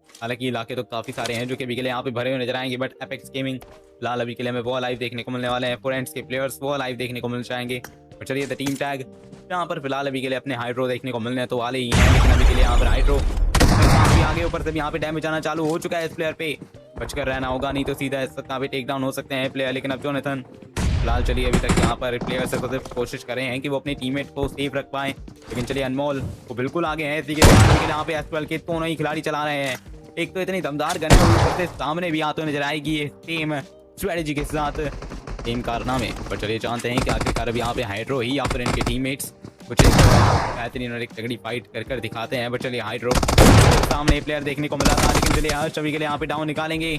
हालांकि इलाके तो काफ़ी सारे हैं जो कि अभी के लिए यहाँ पे भरे हुए नजर आएंगे, बट एपेक्स गेमिंग फिलहाल अभी के लिए हमें वो लाइव देखने को मिलने वाले हैं। फोरेंट्स के प्लेयर्स वो लाइव देखने को मिल जाएंगे। और चलिए द टीम टैग यहाँ पर फिलहाल अभी के लिए अपने हाइड्रो देखने को मिलने तो वाले ही हैं, लेकिन अभी के लिए यहाँ पर हाइड्रो काफ़ी आगे ऊपर से यहाँ पे डैमेज आना चालू हो चुका है इस प्लेयर पे। बचकर रहना होगा, नहीं तो सीधा इस यहाँ पे टेक डाउन हो सकते हैं प्लेयर। लेकिन अब जोनाथन फिलहाल चलिए अभी तक यहाँ पर प्लेयर से सिर्फ कोशिश कर रहे हैं कि वो अपने टीममेट को सेफ रख पाएं, लेकिन चलिए अनमोल वो बिल्कुल आगे हैं। इसी के यहाँ पे एस के दोनों ही खिलाड़ी चला रहे हैं। एक तो इतनी दमदार गन है, सामने भी आते हुए नजर आएगी ये टीम स्ट्रेटेजी के साथ टीम कारनामे। पर चलिए जानते हैं कि आखिरकार अब यहाँ पे हाइड्रो ही या फिर इनके टीममेट्स कुछ एक बेहतरीन और एक तगड़ी फाइट कर दिखाते हैं। बट चलिए हाइड्रो सामने प्लेयर देखने को मिला था, लेकिन चलिए हर्ष अभी के लिए यहाँ पे डाउन निकालेंगे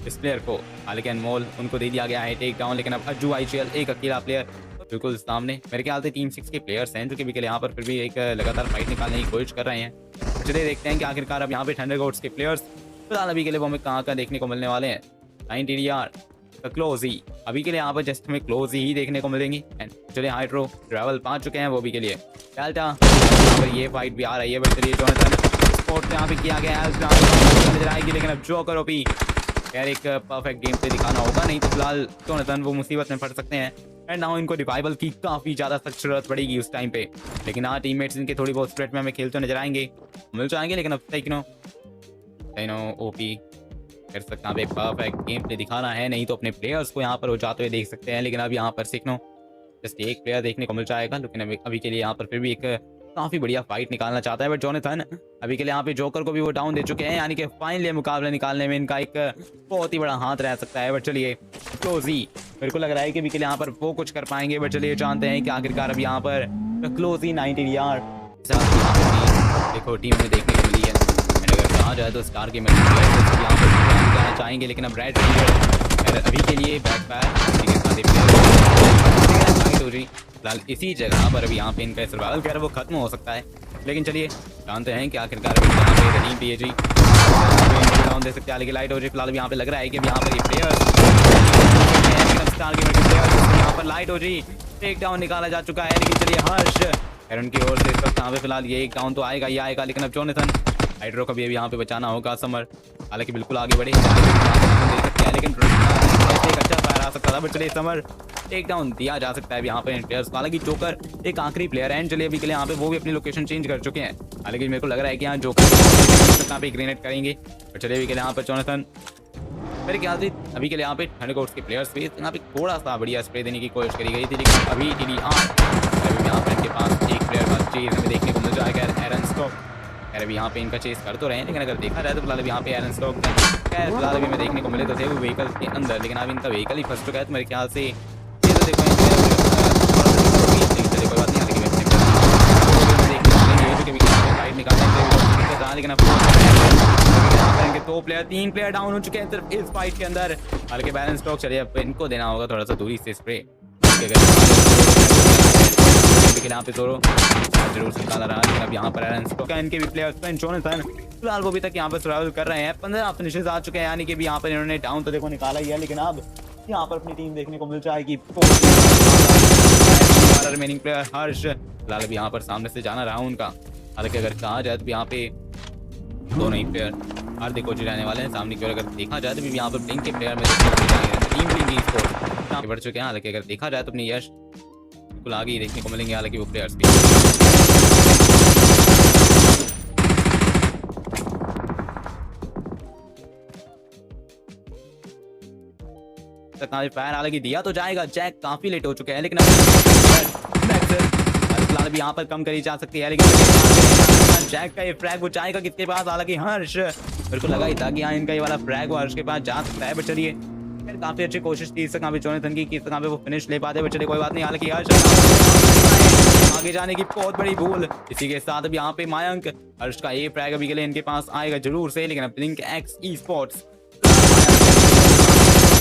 इस प्लेयर को। हालांकि अनमोल उनको दे दिया गया है टेक डाउन, लेकिन अब अज्जू आईचीएल एक अकेला प्लेयर बिल्कुल सामने। मेरे ख्याल से टीम 6 के प्लेयर्स हैं जो कि अभी के लिए यहाँ पर फिर भी एक लगातार फाइट निकालने की कोशिश कर रहे हैं। चलिए देखते हैं कि आखिरकार अब यहाँ पे थंडरगोड्स के प्लेयर्स फिलहाल अभी के लिए वो हमें कहाँ देखने को मिलने वाले हैं। 9TDR क्लोज ही अभी के लिए यहाँ पर जस्ट हमें क्लोज ही देखने को मिलेंगी। चलिए हाइड्रो ट्रैवल पा चुके हैं वो भी के लिए डेल्टा पर ये फाइट भी आ रही है। बट चलिए जोनाथन स्पोर्ट पे यहाँ पे किया गया है नजर आएगी, लेकिन अब जोकर ओपी यार एक परफेक्ट गेम पे दिखाना होगा, नहीं तो फिलहाल जोनाथन वो मुसीबत में फंस सकते हैं। एंड नाउ इनको रिवाइवल की काफ़ी ज़्यादा सख्त जरूरत पड़ेगी उस टाइम पे, लेकिन हाँ टीममेट्स इनके थोड़ी बहुत स्प्रेड में हमें खेलते नजर आएंगे मिल जाएंगे। लेकिन अब ओपी कर सकते हैं परफेक्ट गेम प्ले दिखाना है, नहीं तो अपने प्लेयर्स को यहाँ पर हो जाते हुए देख सकते हैं। लेकिन अब यहाँ पर सिकनो जस्ट एक प्लेयर देखने को मिल जाएगा, लेकिन अभी के लिए यहाँ पर फिर भी एक काफ़ी बढ़िया फाइट निकालना चाहता है। बट जोनाथन अभी के लिए यहाँ पे जोकर को भी वो डाउन दे चुके हैं, यानी कि फाइनली मुकाबला निकालने में इनका एक बहुत ही बड़ा हाथ रह सकता है। बट चलिए क्लोजी मेरे को लग रहा है कि अभी के लिए यहाँ पर वो कुछ कर पाएंगे। बट चलिए जानते हैं कि आखिरकार अब यहाँ पर क्लोजी 9TDR देखो टीम में देखने को मिली है। अगर कहा जाए तो स्टार के यहाँ पर चाहेंगे, लेकिन अब रेड अभी के लिए बैक फिलहाल इसी जगह पर अभी यहाँ पे इनका सर्वाइवल कर वो खत्म हो सकता है। लेकिन चलिए जानते हैं कि आखिरकार टीम पीएजी डाउन दे सकते हैं। लेकिन लाइट हो फिलहाल यहाँ पे लग रहा है कि यहाँ पर ये प्लेयर यहाँ पर लाइट हो टेक डाउन निकाला जा चुका है। लेकिन चलिए हर्ष एरन की ओर से इस वक्त यहाँ पे फिलहाल ये एक डाउन तो आएगा ही आएगा, लेकिन अब जोनाथन हाइड्रो का भी अभी यहाँ पे बचाना होगा। समर हालांकि बिल्कुल आगे बढ़े लेकिन एक अच्छा फायर आ सकता था। बट चलिए समर टेक डाउन दिया जा सकता है यहाँ पे इन प्लेयर्स को। हालांकि जोकर एक आखिरी प्लेयर है, चलिए अभी के लिए यहाँ पे वो भी अपनी लोकेशन चेंज कर चुके हैं। हालांकि मेरे को लग रहा है कि यहाँ जोकर यहाँ पे ग्रेनेड करेंगे। बट चलिए अभी के लिए यहाँ पर जोनाथन मेरे ख्याल से अभी के लिए यहाँ पे थंडरगोड्स के प्लेयर्स पे यहाँ पे थोड़ा सा बढ़िया स्प्रे देने की कोशिश करी गई थी, लेकिन अभी यहाँ पे इनके पास एक प्लेयर का चेज हमें देखने को मिल जाएगा एरन स्टॉक। खैर अभी यहाँ पे इनका चेस कर तो रहे हैं, लेकिन अगर देखा जाए तो फिलहाल यहाँ पे एरन स्टॉक खैर फिलहाल अभी मैं देखने को मिले तो थे वो व्हीकल के अंदर, लेकिन अब इनका व्हीकल ही फंस चुका है। तो मेरे ख्याल से ये तो देखो कोई बात नहीं, लेकिन दो प्लेयर 3 प्लेयर डाउन हो चुके हैं सिर्फ इस फाइट के अंदर। हालांकि बैलेंस स्टॉक चलिए अब इनको देना होगा थोड़ा सा दूरी से स्प्रे, यहाँ पे जोरो जरूर निकाला रहा। लेकिन अब यहाँ पर इनके भी प्लेयर्स जोनाथन फिलहाल वो भी तक यहाँ पर सर्वाइवल कर रहे हैं। 15 फिनिशेस आ चुके हैं, यानी कि भी यहाँ पर इन्होंने डाउन तो देखो निकाला ही है, लेकिन अब यहाँ पर अपनी टीम देखने को मिल जाएगी। रिमेनिंग प्लेयर हर्ष फिलहाल अब यहाँ पर सामने से जाना रहा उनका। हालांकि अगर कहा जाए तो यहाँ पे दोनों ही प्लेयर हार्दिक कोच रहने वाले हैं सामने की ओर। अगर देखा जाए तो भी यहाँ पर ब्लिंक के प्लेयर में टीम ब्लिंक स्पोर्ट बढ़ चुके हैं। हालांकि अगर देखा जाए तो अपनी यश बिल्कुल आगे ही देखने को मिलेंगे। हालांकि वो प्लेयर्स भी फायर हालांकि दिया तो जाएगा, जैक काफी लेट हो चुके हैं, लेकिन फिलहाल भी यहाँ पर कम करी जा सकती है। लेकिन जैक का ये फ्रैग वो जाएगा किसके पास? हालांकि हर्ष मेरे को लगा ही था कि यहाँ इनका ये वाला फ्रैग वो हर्ष के पास जा सकता है। बट चलिए काफी अच्छी कोशिश थी इस पे जोनाथन की किस तरह पे वो फिनिश ले पाते। बट चलिए कोई बात नहीं। हालांकि हर्ष आगे जाने की बहुत बड़ी भूल। इसी के साथ अब यहाँ पे मयंक हर्ष का ये फ्रैग अभी के लिए इनके पास आएगा जरूर से, लेकिन अब ब्लिंक एक्स ई स्पोर्ट्स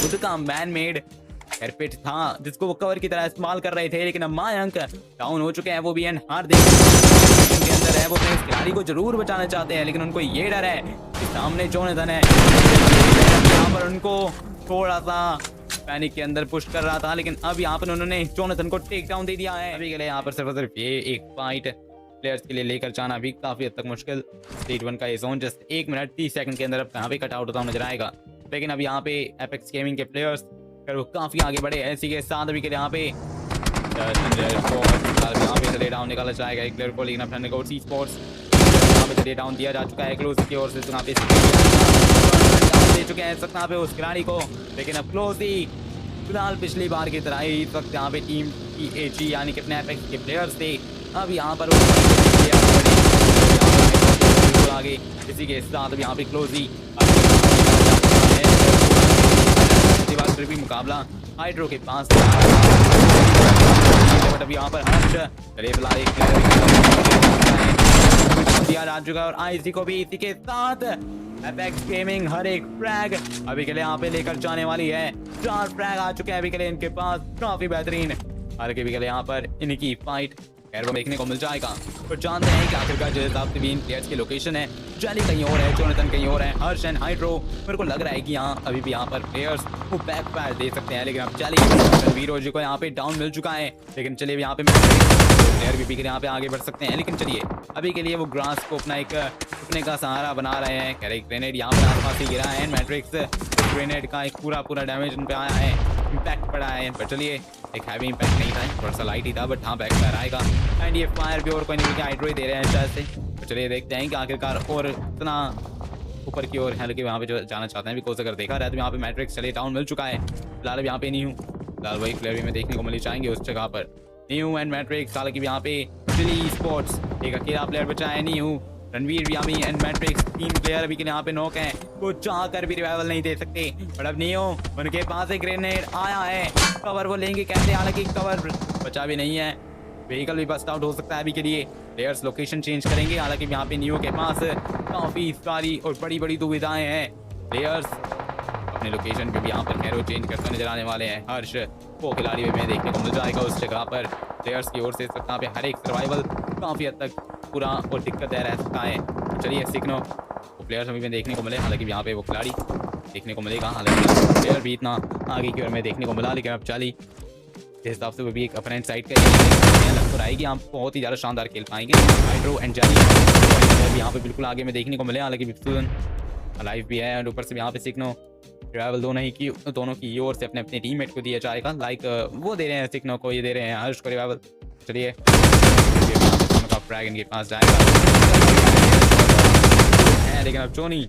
खुद का मैन मेड एयरपिट था जिसको वो कवर की तरह इस्तेमाल कर रहे थे, लेकिन अब मयंक डाउन हो चुके हैं वो भी एंड हार्दिक के अंदर है। वो अपने खिलाड़ी को जरूर बचाना चाहते हैं, लेकिन उनको ये डर है कि सामने जोनाथन है। यहाँ पर उनको थोड़ा सा पैनिक के अंदर पुश कर रहा था, लेकिन अब यहाँ पर उन्होंने जोनाथन को टेक डाउन दे दिया है। अभी के लिए यहाँ पर सिर्फ ये एक फाइट प्लेयर्स के लिए लेकर जाना भी काफ़ी हद तक मुश्किल। स्टेज 1 का ये जोन जस्ट 1 मिनट 30 सेकंड के अंदर अब यहाँ पे कट आउट होता हुआ नजर आएगा। लेकिन अब यहाँ पे एपेक्स गेमिंग के प्लेयर्स अगर वो काफ़ी आगे बढ़े हैं, इसी के साथ अभी के लिए यहाँ पे यहाँ पे चले डाउन निकाला जाएगा एक प्लेयर को, लेकिन अपने को सी स्पोर्ट्स यहाँ पे चले डाउन दिया जा चुका है क्लोज की ओर से। यहाँ पे दे चुके हैं यहाँ पे उस खिलाड़ी को, लेकिन अब क्लोज ही फिलहाल पिछली बार की तरह ही इस वक्त यहाँ पे टीम की एजी यानी कि अपने एपेक्स के प्लेयर्स थे। अब यहाँ पर आगे इसी के साथ अब यहाँ पे क्लोज ही फिर भी मुकाबला हाइड्रो के पास अभी यहाँ पर दिया जा चुका है और आईसी को भी इसी के साथ एपेक्स गेमिंग हर एक फ्रैग अभी के लिए यहाँ पे लेकर जाने वाली है। 4 फ्रैग आ चुके हैं अभी के लिए इनके पास, काफी बेहतरीन। हालांकि अभी के लिए यहाँ पर इनकी फाइट देखने को मिल जाएगा। तो जानते हैं कि आखिरकार जिस हिसाब से भी इन प्लेयर्स की लोकेशन है, जैली कहीं और है, जोनाथन कहीं और है, हर्ष एंड हाइड्रो, मेरे को लग रहा है कि यहाँ अभी भी यहाँ पर प्लेयर्स वो बैक फायर दे सकते हैं। लेकिन अब जैली वीरो जी को यहाँ पे डाउन मिल चुका है, लेकिन चलिए यहाँ पे प्लेयर भी यहाँ पे आगे बढ़ सकते हैं। लेकिन चलिए अभी के लिए वो ग्रास को अपना एक अपने का सहारा बना रहे हैं। कह रहे ग्रेनेड यहाँ पर आसपास ही गिरा है, मैट्रिक्स ग्रेनेड का एक पूरा डैमेज उन पे आया है, इम्पैक्ट पड़ा है। पर चलिए एक हैवी इम्पैक्ट नहीं था, थोड़ा सा लाइट ही था, बट हाँ बैक फायर आएगा। एंड ये फायर भी और कोई नहीं हाइड्रो ही दे रहे हैं शायद से। तो चलिए देखते हैं कि आखिरकार और इतना ऊपर की ओर है, लेकिन वहाँ पे जो जाना चाहते हैं बिकॉज अगर देखा रहा है तो यहाँ पे मैट्रिक्स चलिए डाउन मिल चुका है। फिलहाल अब यहाँ पे नहीं हूँ, फिलहाल वही प्लेयर भी मैं देखने को मिल जाएंगे उस जगह पर, न्यू एंड मैट्रिक्स। हालांकि यहाँ पे चिली स्पोर्ट्स एक अकेला प्लेयर बचा है, नहीं हूँ रणवीर यामी एंड मैट्रिक्स 3 प्लेयर अभी के यहाँ पे नॉक हैं, वो चाह कर भी रिवाइवल नहीं दे सकते। बट अब नहीं हो, उनके पास एक ग्रेनेड आया है, कवर वो लेंगे कैसे, हालांकि कवर बचा भी नहीं है, व्हीकल भी बस्ट आउट हो सकता है अभी के लिए। प्लेयर्स लोकेशन चेंज करेंगे, हालांकि यहाँ पे नियो के पास काफ़ी सारी और बड़ी दुविधाएं हैं। प्लेयर्स अपने लोकेशन पे भी यहाँ पर खैर चेंज करते नजर आने वाले हैं। हर्ष वो खिलाड़ी में देखने को मिल जाएगा उस जगह पर, प्लेयर्स की ओर से यहाँ पे हर एक सर्वाइवल काफ़ी हद तक पूरा और दिक्कत रह सकता है। चलिए सिग्नो वो प्लेयर्स अभी में देखने को मिले, हालांकि यहाँ पे वो खिलाड़ी देखने को मिलेगा, हालांकि प्लेयर भी इतना आगे की ओर में देखने को मिला। लेकिन अब चाली जिस हिसाब से वो भी एक अपोनेंट साइड का लग तो रहा है कि आप बहुत ही ज़्यादा शानदार खेल पाएंगे। हाइड्रो एंड जाली यहाँ पे बिल्कुल आगे में देखने को मिले, हालांकि विप्सूदन अलाइव भी है। और ऊपर से यहाँ पे सिग्नो ट्रैवल दोनों की ओर से अपने टीममेट को दिया जाएगा, लाइक वो दे रहे हैं सिग्नो को, ये दे रहे हैं हर्ष को रिवाइवल। चलिए फ्रैग इनके पास जाएगा, लेकिन अब जोनी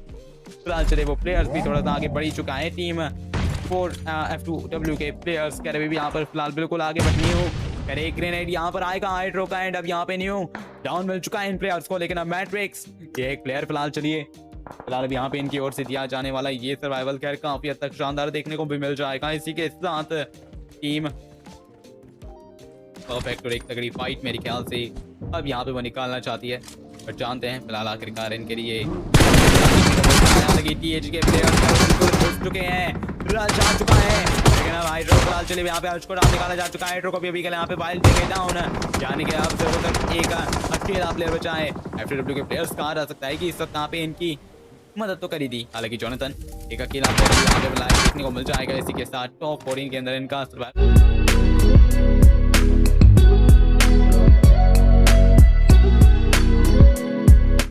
फिलहाल चले वो प्लेयर्स भी थोड़ा सा आगे बढ़ ही चुका है। टीम 4F2W के प्लेयर्स कह रहे भी यहाँ पर फिलहाल बिल्कुल आगे बट नहीं हो, कह रहे एक ग्रेनेड यहाँ पर आएगा हाइड्रो का, एंड अब यहाँ पे नहीं हो डाउन मिल चुका है इन प्लेयर्स को। लेकिन अब मैट्रिक्स ये एक प्लेयर फिलहाल चलिए फिलहाल अब यहाँ पे इनकी ओर से दिया जाने वाला ये सर्वाइवल खैर काफी हद तक शानदार देखने को भी मिल जाएगा। इसी के साथ टीम परफेक्ट और एक तगड़ी फाइट मेरे ख्याल से अब यहाँ पे वो निकालना चाहती है, बट जानते हैं फिलहाल आखिरकार इनके लिए टीएच के प्लेयर घुस चुके हैं, जा चुका है। लेकिन अब हाइड्रो फिलहाल चलिए यहाँ पे हर्ष को डाउन निकाला जा चुका है, हाइड्रो को भी अभी यहाँ पे वाइल्ड देंगे डाउन, यानी कि अब सिर्फ एक अकेला प्लेयर बचा है। F2W के प्लेयर्स कहा जा सकता है कि इस वक्त यहाँ पे इनकी मदद तो करी दी, हालांकि जोनाथन एक अकेला प्लेयर देखने को मिल जाएगा। इसी के साथ टॉप 14 के अंदर इनका सर्वाइवल